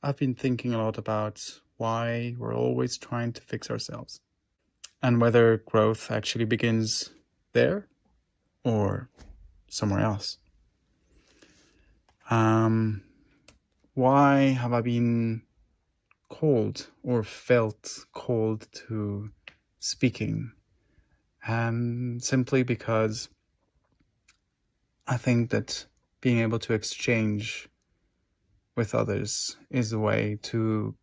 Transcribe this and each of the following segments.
I've been thinking a lot about why we're always trying to fix ourselves and whether growth actually begins there or somewhere else. Why have I been called or felt called to speaking? Simply because I think that being able to exchange with others is a way to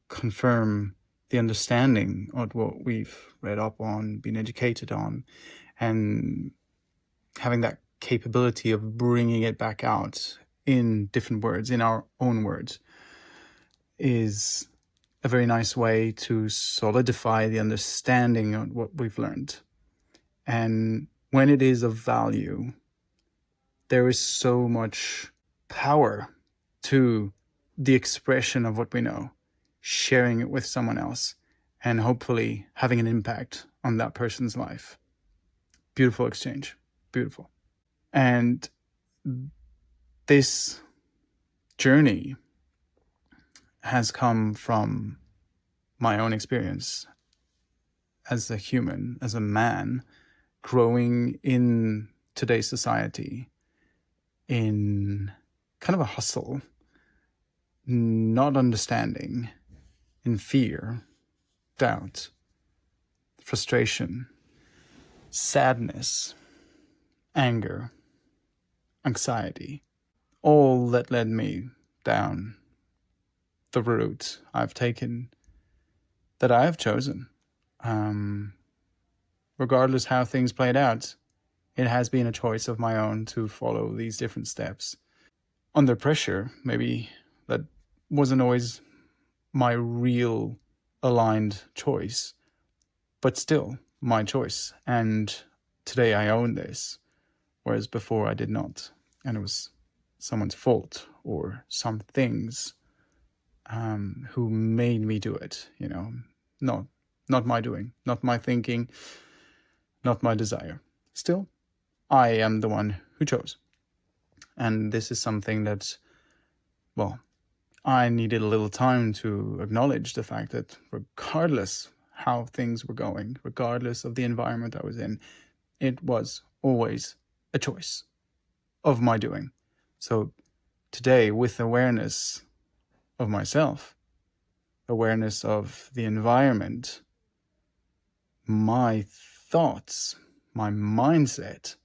confirm the understanding of what we've read up on, been educated on, and having that capability of bringing it back out in different words, in our own words, is a very nice way to solidify the understanding of what we've learned. And when it is of value, there is so much power to the expression of what we know, sharing it with someone else, and hopefully having an impact on that person's life. Beautiful exchange. Beautiful. And this journey has come from my own experience as a human, as a man, growing in today's society in kind of a hustle, not understanding, in fear, doubt, frustration, sadness, anger, anxiety, all that led me down the route I've taken, that I have chosen. Regardless how things played out, it has been a choice of my own to follow these different steps. Under pressure, maybe that wasn't always my real aligned choice, but still my choice. And today I own this, whereas before I did not. And it was someone's fault or some things who made me do it, not my doing, not my thinking, not my desire. Still, I am the one who chose. And this is something that, I needed a little time to acknowledge the fact that regardless how things were going, regardless of the environment I was in, it was always a choice of my doing. So today, with awareness of myself, awareness of the environment, my thoughts, my mindset,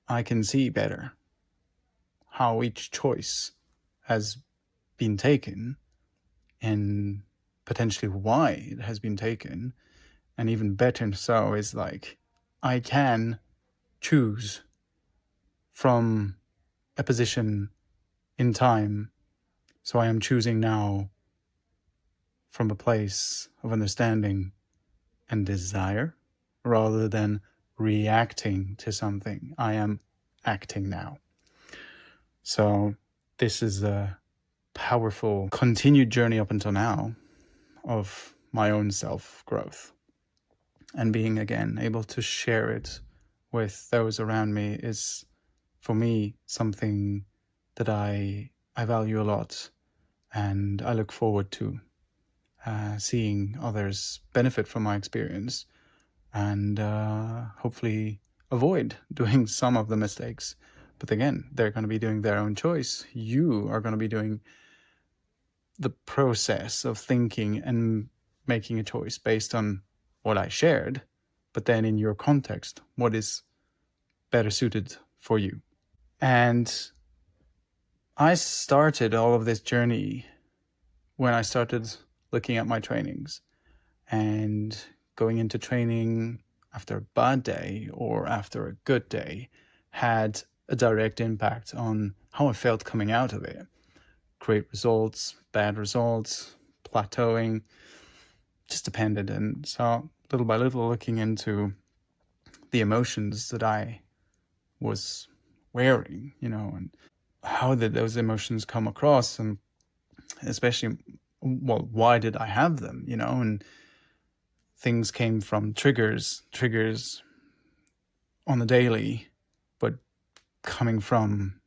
I can see better how each choice has been taken and potentially why it has been taken. And even better so is I can choose from a position in time. So I am choosing now from a place of understanding and desire rather than reacting to something. I am acting now. So this is a powerful continued journey up until now of my own self-growth. And being, again, able to share it with those around me is, for me, something that I value a lot. And I look forward to seeing others benefit from my experience and hopefully avoid doing some of the mistakes. But again, they're going to be doing their own choice. You are going to be doing the process of thinking and making a choice based on what I shared, but then in your context, what is better suited for you. And I started all of this journey when I started looking at my trainings and going into training after a bad day or after a good day had a direct impact on how I felt coming out of it. Great results, bad results, plateauing, just depended. And so little by little looking into the emotions that I was wearing, and how did those emotions come across, and especially, why did I have them, and things came from triggers on the daily, but coming from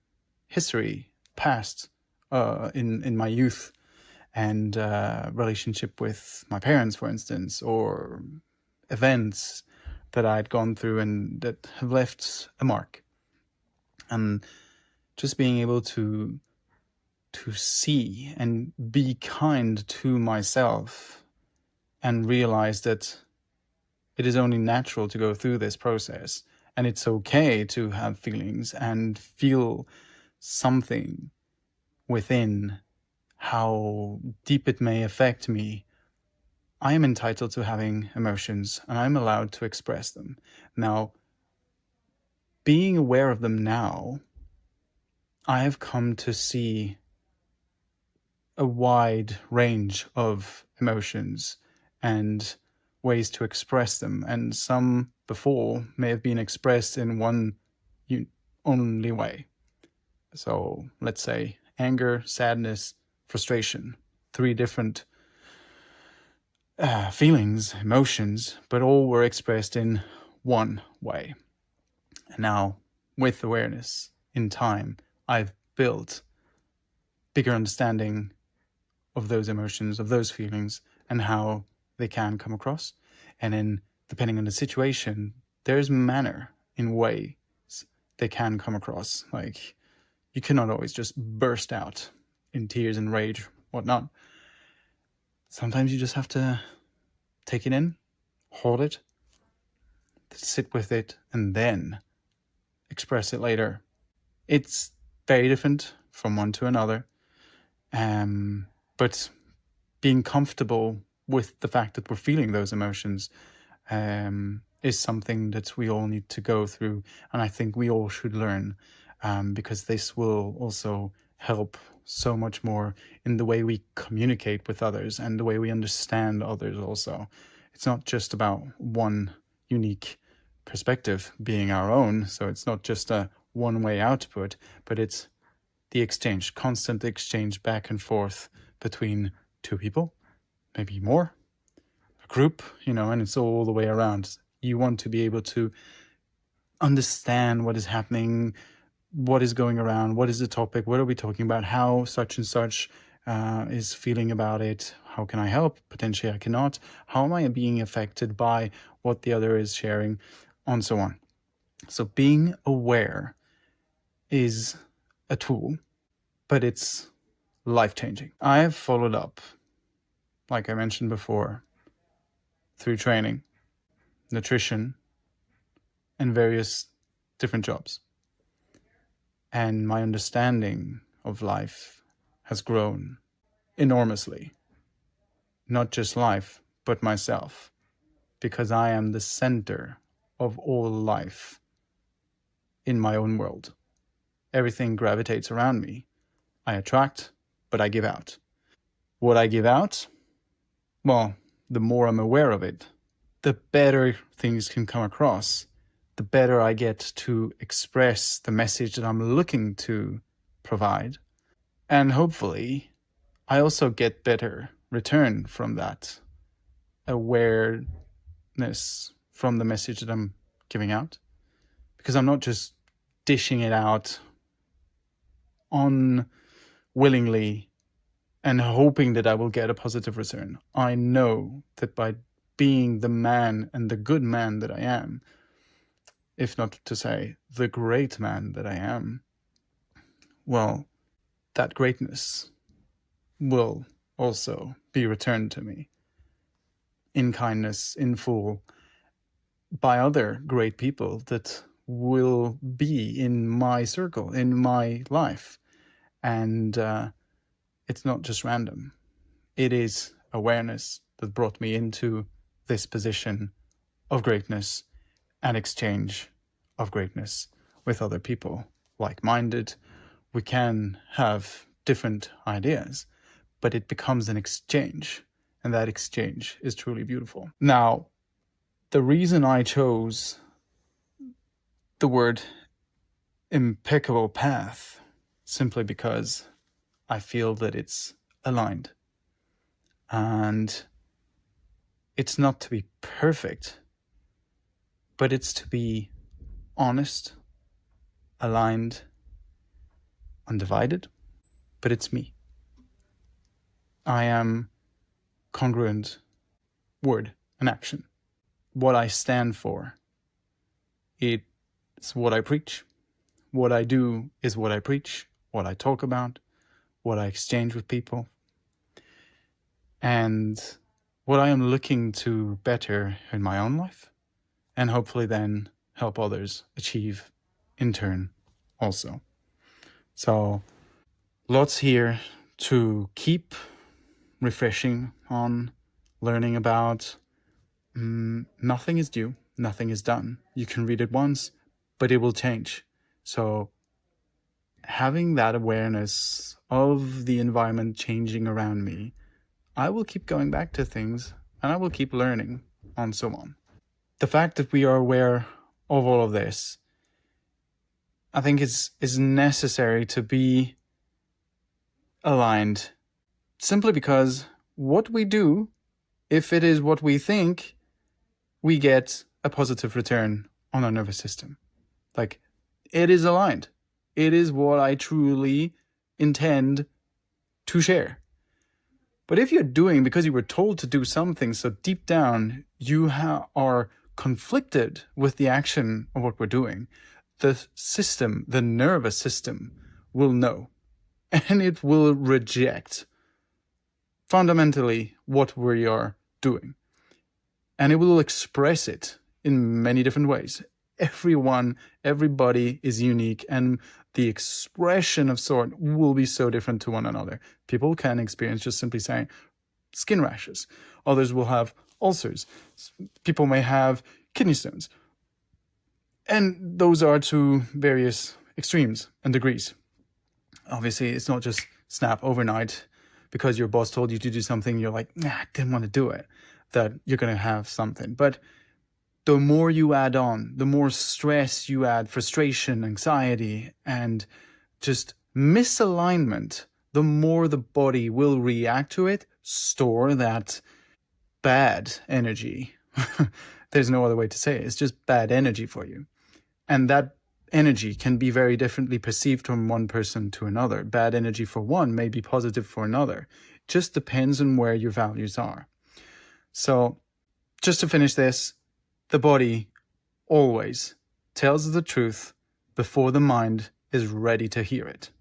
history, past, in my youth, and relationship with my parents, for instance, or events that I'd gone through and that have left a mark. And just being able to see and be kind to myself and realize that it is only natural to go through this process, and it's okay to have feelings and feel something within, how deep it may affect me. I am entitled to having emotions and I'm allowed to express them. Now, being aware of them now, I have come to see a wide range of emotions and ways to express them. And some before may have been expressed in one only way. So let's say anger, sadness, frustration, 3 different feelings, emotions, but all were expressed in one way. And now, with awareness, in time, I've built bigger understanding of those emotions, of those feelings, and how they can come across. And then, depending on the situation, there's manner in ways they can come across. Like, you cannot always just burst out in tears and rage, whatnot. Sometimes you just have to take it in, hold it, sit with it, and then express it later. It's very different from one to another. But being comfortable with the fact that we're feeling those emotions is something that we all need to go through. And I think we all should learn, because this will also help so much more in the way we communicate with others and the way we understand others also. It's not just about one unique perspective being our own. So it's not just a one-way output, but it's the exchange, constant exchange back and forth between 2 people, maybe more, a group, and it's all the way around. You want to be able to understand what is happening, what is going around, what is the topic, what are we talking about, how such and such is feeling about it, how can I help, potentially I cannot, how am I being affected by what the other is sharing, and so on. So being aware is a tool, but it's life-changing. I have followed up, like I mentioned before, through training, nutrition, and various different jobs. And my understanding of life has grown enormously. Not just life, but myself. Because I am the center of all life in my own world. Everything gravitates around me. I attract, but I give out. What I give out, well, the more I'm aware of it, the better things can come across. The better I get to express the message that I'm looking to provide. And hopefully, I also get better return from that awareness from the message that I'm giving out. Because I'm not just dishing it out unwillingly and hoping that I will get a positive return. I know that by being the man and the good man that I am, if not to say the great man that I am, well, that greatness will also be returned to me in kindness, in full, by other great people that will be in my circle, in my life. And it's not just random. It is awareness that brought me into this position of greatness and exchange of greatness with other people, like-minded. We can have different ideas, but it becomes an exchange, and that exchange is truly beautiful. Now, the reason I chose the word impeccable path, simply because I feel that it's aligned. And it's not to be perfect, but it's to be honest, aligned, undivided, but it's me. I am congruent word and action. What I stand for, it's what I preach. What I do is what I preach, what I talk about, what I exchange with people, and what I am looking to better in my own life, and hopefully then help others achieve in turn also. So lots here to keep refreshing on, learning about. Nothing is due, nothing is done. You can read it once, but it will change. So having that awareness of the environment changing around me, I will keep going back to things and I will keep learning and so on. The fact that we are aware of all of this, I think is necessary to be aligned, simply because what we do, if it is what we think, we get a positive return on our nervous system. Like, it is aligned. It is what I truly intend to share. But if you're doing because you were told to do something, so deep down you are conflicted with the action of what we're doing, the system, the nervous system, will know. And it will reject fundamentally what we are doing. And it will express it in many different ways. Everybody is unique, and the expression of sort will be so different to one another. People can experience just simply saying skin rashes. Others will have ulcers. People may have kidney stones. And those are to various extremes and degrees. Obviously, it's not just snap overnight because your boss told you to do something, you're like, nah, I didn't want to do it, that you're going to have something. But the more you add on, the more stress you add, frustration, anxiety, and just misalignment, the more the body will react to it, store that bad energy. There's no other way to say it. It's just bad energy for you. And that energy can be very differently perceived from one person to another. Bad energy for one may be positive for another. It just depends on where your values are. So just to finish this, the body always tells the truth before the mind is ready to hear it.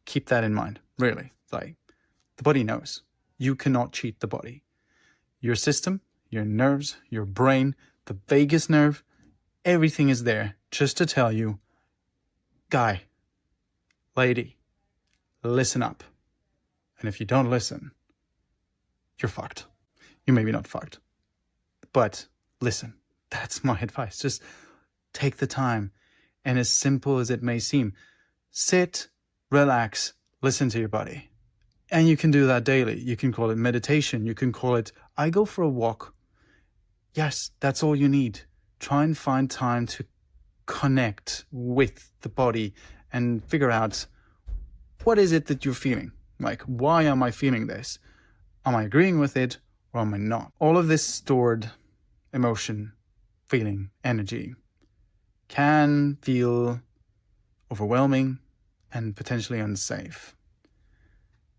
Keep that in mind, really. Like, the body knows. You cannot cheat the body. Your system, your nerves, your brain, the vagus nerve, everything is there just to tell you, guy, lady, listen up. And if you don't listen, you're fucked. You may be not fucked, but listen. That's my advice. Just take the time. And as simple as it may seem, sit, relax, listen to your body. And you can do that daily. You can call it meditation. You can call it, I go for a walk. Yes, that's all you need. Try and find time to connect with the body and figure out, what is it that you're feeling? Like, why am I feeling this? Am I agreeing with it or am I not? All of this stored emotion, feeling, energy can feel overwhelming and potentially unsafe.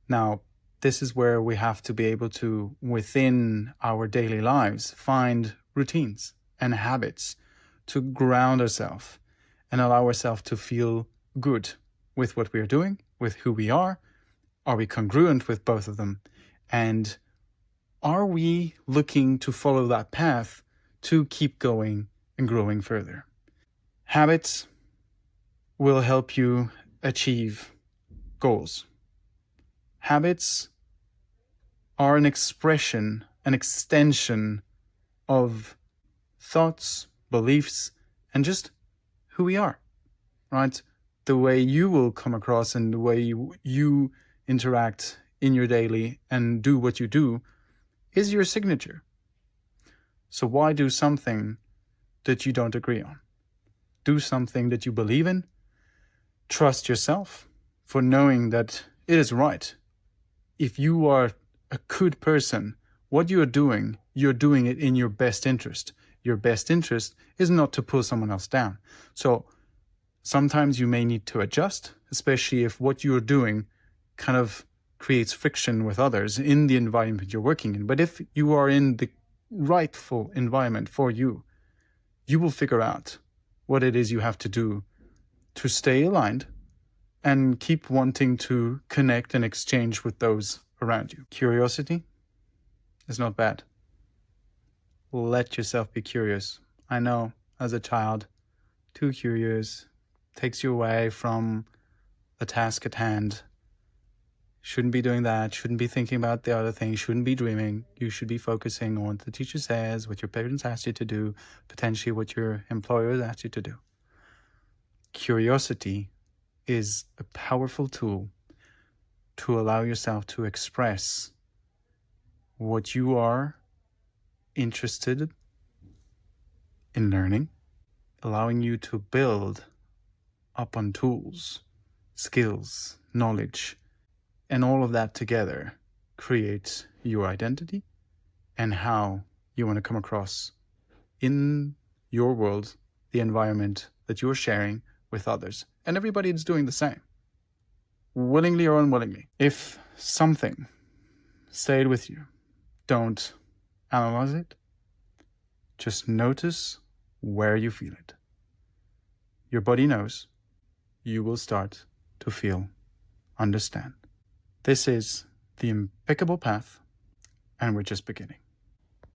Now, this is where we have to be able to, within our daily lives, find routines and habits to ground ourselves and allow ourselves to feel good with what we are doing, with who we are. Are we congruent with both of them? And are we looking to follow that path to keep going and growing further? Habits will help you achieve goals. Habits are an expression, an extension of thoughts, beliefs, and just who we are, right? The way you will come across and the way you interact in your daily and do what you do is your signature. So why do something that you don't agree on? Do something that you believe in. Trust yourself for knowing that it is right. If you are a good person, what you're doing it in your best interest. Your best interest is not to pull someone else down. So sometimes you may need to adjust, especially if what you're doing kind of creates friction with others in the environment you're working in. But if you are in the rightful environment for you, you will figure out what it is you have to do to stay aligned and keep wanting to connect and exchange with those around you. Curiosity is not bad. Let yourself be curious. I know, as a child, too curious takes you away from the task at hand. Shouldn't be doing that, shouldn't be thinking about the other thing, shouldn't be dreaming. You should be focusing on what the teacher says, what your parents asked you to do, potentially what your employers asked you to do. Curiosity is a powerful tool to allow yourself to express what you are interested in learning, allowing you to build up on tools, skills, knowledge, and all of that together creates your identity and how you want to come across in your world, the environment that you're sharing with others. And everybody is doing the same, willingly or unwillingly. If something stayed with you, don't analyze it. Just notice where you feel it. Your body knows. You will start to feel, understand. This is the Impeccable Path, and we're just beginning.